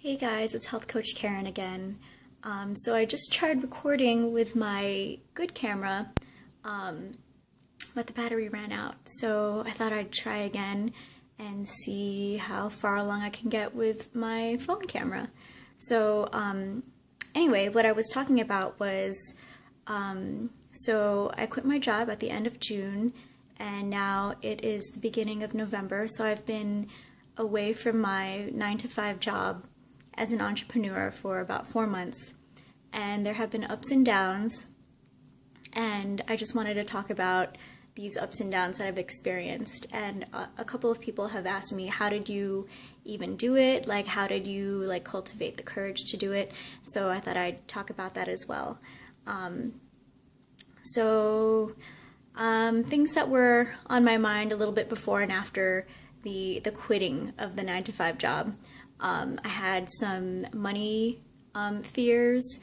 Hey guys, it's Health Coach Karen again. So I just tried recording with my good camera, but the battery ran out. So I thought I'd try again and see how far along I can get with my phone camera. So anyway, what I was talking about was, so I quit my job at the end of June, and now it is the beginning of November. So I've been away from my 9-to-5 job as an entrepreneur for about 4 months, and there have been ups and downs, and I just wanted to talk about these ups and downs that I've experienced. And a couple of people have asked me, how did you even do it? Like, how did you cultivate the courage to do it? So I thought I'd talk about that as well. Things that were on my mind a little bit before and after the quitting of the 9-to-5 job. I had some money fears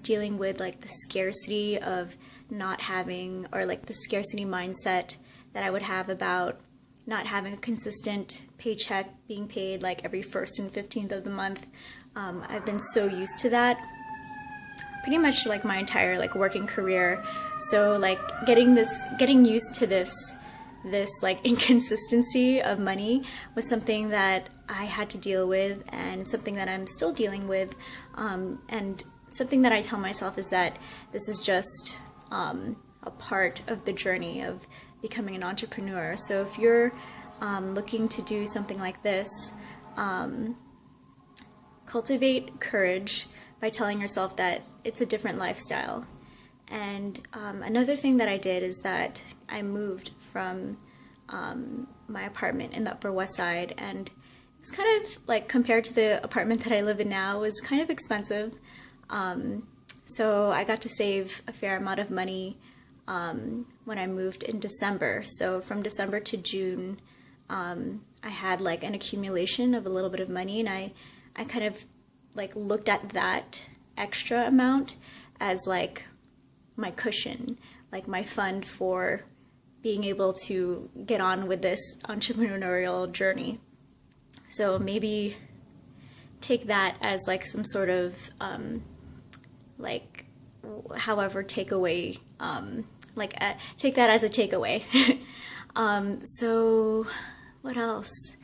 dealing with the scarcity of not having, or the scarcity mindset that I would have about not having a consistent paycheck being paid every 1st and 15th of the month. I've been so used to that pretty much my entire working career. So getting used to this inconsistency of money was something that I had to deal with, and something that I'm still dealing with, and something that I tell myself is that this is just a part of the journey of becoming an entrepreneur. So if you're looking to do something like this, cultivate courage by telling yourself that it's a different lifestyle. And another thing that I did is that I moved from my apartment in the Upper West Side, and it was kind of compared to the apartment that I live in now, it was kind of expensive. So I got to save a fair amount of money when I moved in December. So from December to June, I had an accumulation of a little bit of money, and I kind of looked at that extra amount as my cushion, my fund for being able to get on with this entrepreneurial journey. So maybe take that as some sort of however takeaway, take that as a takeaway. So what else?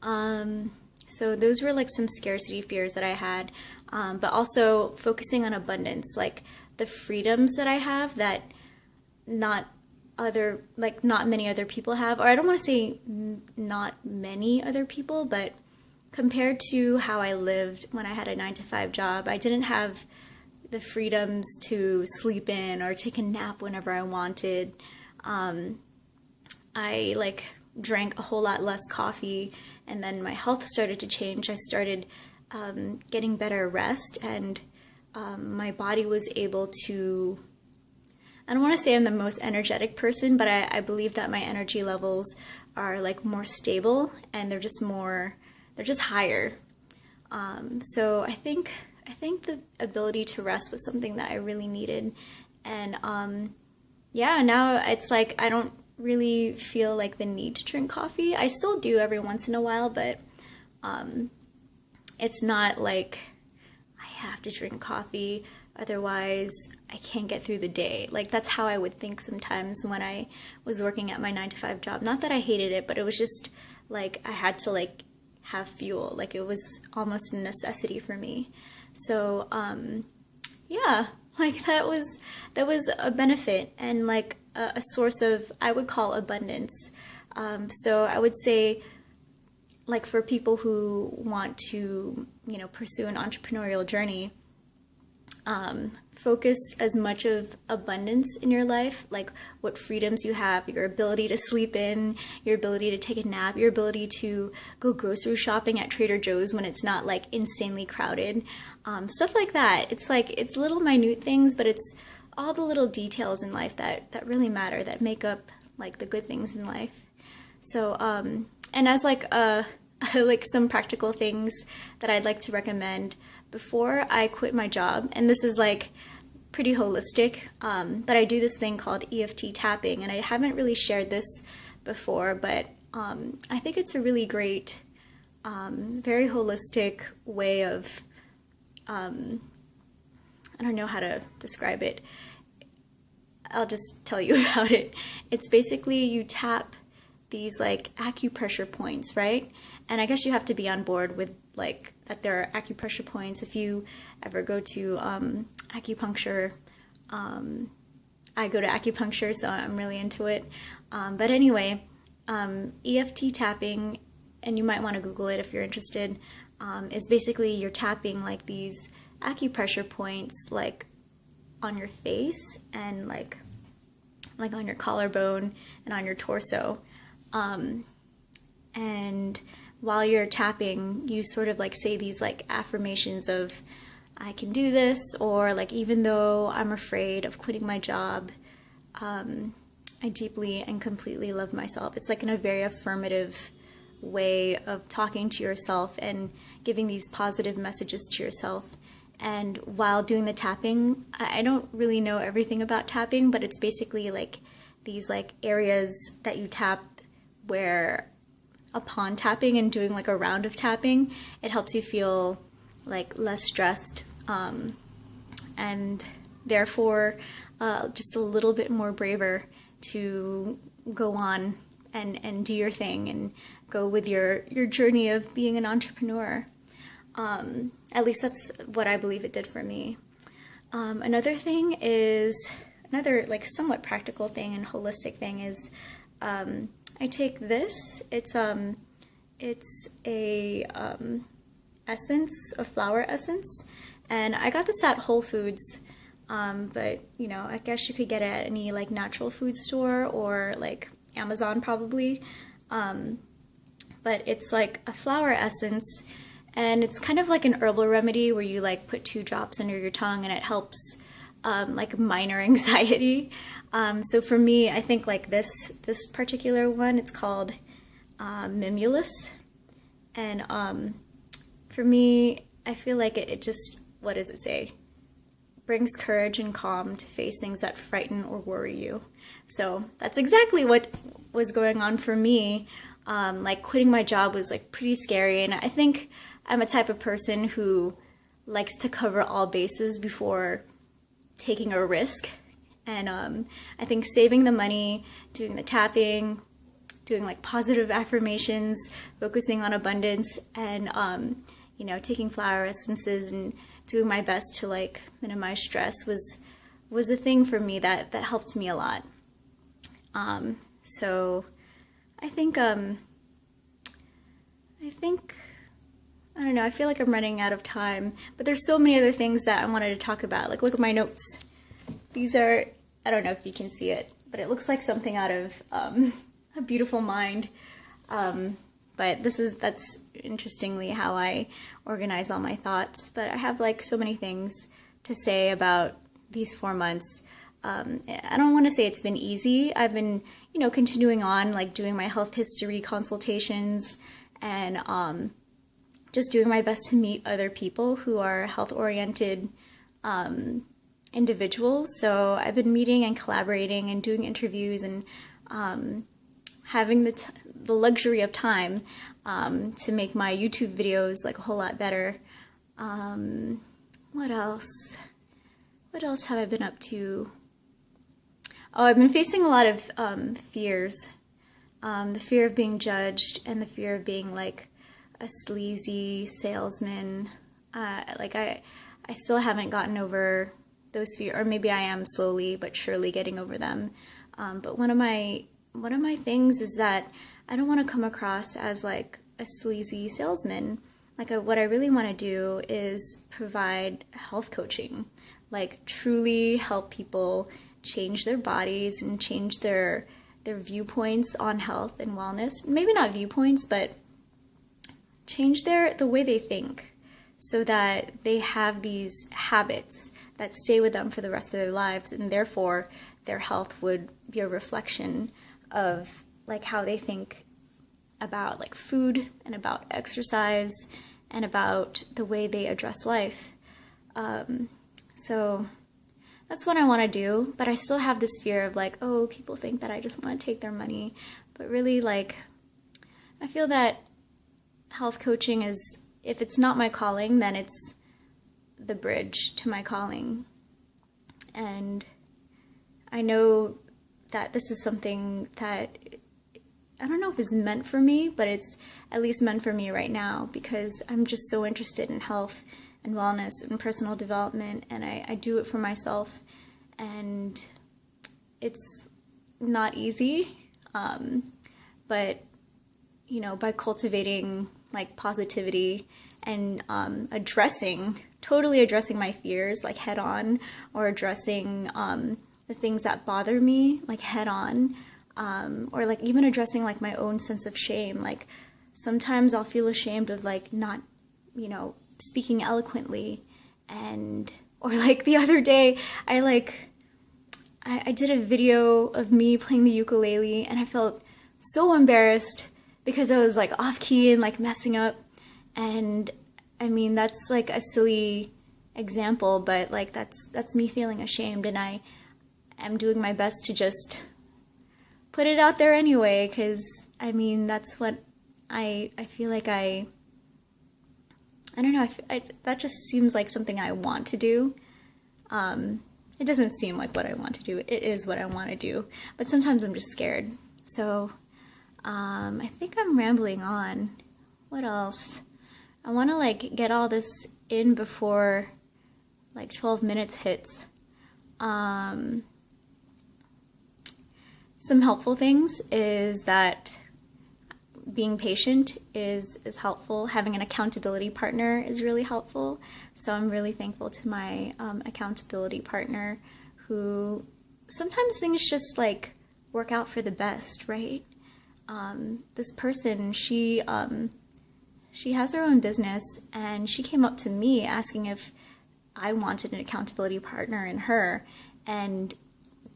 So those were some scarcity fears that I had, but also focusing on abundance, the freedoms that I have that not many other people have, or I don't want to say not many other people, but compared to how I lived when I had a 9-to-5 job, I didn't have the freedoms to sleep in or take a nap whenever I wanted. I drank a whole lot less coffee, and then my health started to change. I started getting better rest, and my body was able to, I don't want to say I'm the most energetic person, but I believe that my energy levels are more stable, and they're just higher. So I think the ability to rest was something that I really needed. And yeah, now it's I don't really feel the need to drink coffee. I still do every once in a while, but it's not I have to drink coffee, otherwise I can't get through the day. That's how I would think sometimes when I was working at my 9-to-5 job. Not that I hated it, but it was just I had to have fuel. It was almost a necessity for me. So yeah, that was a benefit, and a source of, I would call, abundance. So I would say for people who want to pursue an entrepreneurial journey, focus as much of abundance in your life, what freedoms you have, your ability to sleep in, your ability to take a nap, your ability to go grocery shopping at Trader Joe's when it's not insanely crowded, stuff like that. It's little minute things, but it's all the little details in life that really matter, that make up the good things in life. So and as some practical things that I'd like to recommend before I quit my job, and this is pretty holistic, but I do this thing called EFT tapping, and I haven't really shared this before, but I think it's a really great very holistic way of, I don't know how to describe it. I'll just tell you about it. It's basically you tap these like acupressure points, right? And I guess you have to be on board with like that there are acupressure points. If you ever go to acupuncture, I go to acupuncture, so I'm really into it. But anyway, EFT tapping, and you might want to Google it if you're interested, is basically you're tapping like these acupressure points like on your face and like on your collarbone and on your torso. And while you're tapping, you sort of like say these like affirmations of, I can do this, or like, even though I'm afraid of quitting my job, I deeply and completely love myself. It's like in a very affirmative way of talking to yourself and giving these positive messages to yourself. And while doing the tapping, I don't really know everything about tapping, but it's basically like these like areas that you tap where upon tapping and doing like a round of tapping, it helps you feel like less stressed, and therefore just a little bit more braver to go on and do your thing and go with your journey of being an entrepreneur. At least that's what I believe it did for me. Another thing is, another like somewhat practical thing and holistic thing is, I take this. It's a essence, a flower essence, and I got this at Whole Foods. But you know, I guess you could get it at any like natural food store or like Amazon probably. But it's like a flower essence, and it's kind of like an herbal remedy where you like put 2 drops under your tongue and it helps like minor anxiety. So for me, I think like this particular one, it's called Mimulus, and for me, I feel like it just, what does it say? Brings courage and calm to face things that frighten or worry you. So that's exactly what was going on for me. Like quitting my job was like pretty scary, and I think I'm a type of person who likes to cover all bases before taking a risk. And I think saving the money, doing the tapping, doing like positive affirmations, focusing on abundance, and you know, taking flower essences and doing my best to like minimize stress was a thing for me that helped me a lot. So I think I don't know, I feel like I'm running out of time, but there's so many other things that I wanted to talk about. Like, look at my notes. These are, I don't know if you can see it, but it looks like something out of A Beautiful Mind. But that's interestingly how I organize all my thoughts. But I have like so many things to say about these 4 months. I don't want to say it's been easy. I've been, you know, continuing on like doing my health history consultations and just doing my best to meet other people who are health-oriented individuals. So I've been meeting and collaborating and doing interviews and having the luxury of time to make my YouTube videos like a whole lot better. What else? What else have I been up to? Oh, I've been facing a lot of fears. The fear of being judged and the fear of being like a sleazy salesman. I still haven't gotten over those fears, or maybe I am slowly but surely getting over them. But one of my things is that I don't want to come across as like a sleazy salesman. Like what I really want to do is provide health coaching, like truly help people change their bodies and change their viewpoints on health and wellness. Maybe not viewpoints, but change the way they think so that they have these habits that stay with them for the rest of their lives, and therefore their health would be a reflection of like how they think about like food and about exercise and about the way they address life. So that's what I want to do, but I still have this fear of like, oh, people think that I just want to take their money, but really like I feel that health coaching is, if it's not my calling, then it's the bridge to my calling. And I know that this is something that I don't know if it's meant for me, but it's at least meant for me right now, because I'm just so interested in health and wellness and personal development, and I do it for myself, and it's not easy, but you know, by cultivating like positivity and totally addressing my fears like head on, or addressing the things that bother me like head on, or like even addressing like my own sense of shame. Like sometimes I'll feel ashamed of like not, you know, speaking eloquently, and or like the other day I did a video of me playing the ukulele, and I felt so embarrassed because I was like off key and like messing up. And I mean, that's like a silly example, but like that's me feeling ashamed, and I am doing my best to just put it out there anyway, because I mean, that's what I feel like I don't know, that just seems like something I want to do. It doesn't seem like what I want to do. It is what I want to do. But sometimes I'm just scared. So I think I'm rambling on. What else? I want to like get all this in before like 12 minutes hits. Some helpful things is that being patient is helpful. Having an accountability partner is really helpful. So I'm really thankful to my accountability partner, who sometimes things just like work out for the best, right? This person, she has her own business, and she came up to me asking if I wanted an accountability partner in her, and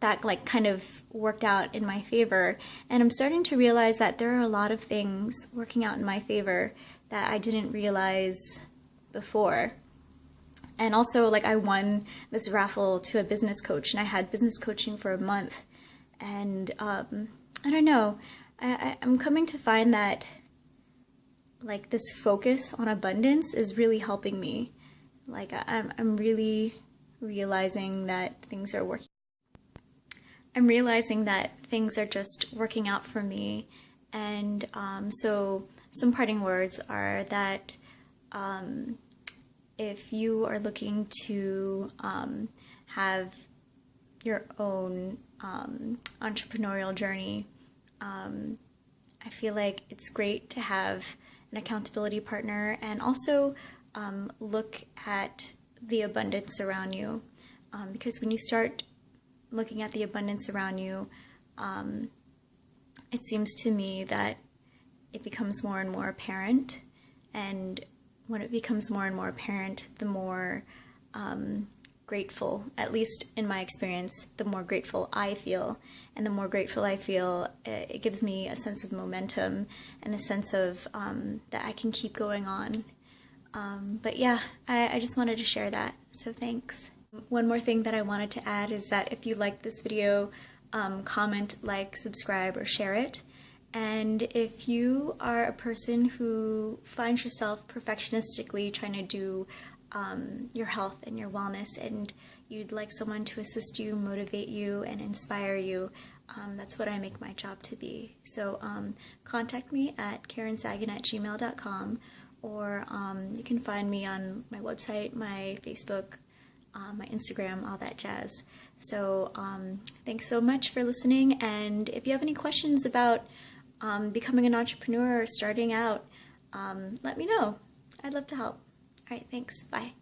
that like kind of worked out in my favor. And I'm starting to realize that there are a lot of things working out in my favor that I didn't realize before. And also, like, I won this raffle to a business coach, and I had business coaching for a month. And I don't know, I'm coming to find that like this focus on abundance is really helping me. Like I'm really realizing that things are working. I'm realizing that things are just working out for me. And so some parting words are that if you are looking to have your own entrepreneurial journey, I feel like it's great to have an accountability partner, and also look at the abundance around you, because when you start looking at the abundance around you, it seems to me that it becomes more and more apparent. And when it becomes more and more apparent, the more grateful, at least in my experience, the more grateful I feel. And the more grateful I feel, it gives me a sense of momentum and a sense of that I can keep going on. But yeah, I just wanted to share that, so thanks. One more thing that I wanted to add is that if you like this video, comment, like, subscribe, or share it. And if you are a person who finds yourself perfectionistically trying to do your health and your wellness, and you'd like someone to assist you, motivate you, and inspire you, that's what I make my job to be. So contact me at Karensagun@gmail.com, or you can find me on my website, my Facebook, my Instagram, all that jazz. So thanks so much for listening, and if you have any questions about becoming an entrepreneur or starting out, let me know. I'd love to help. All right, thanks. Bye.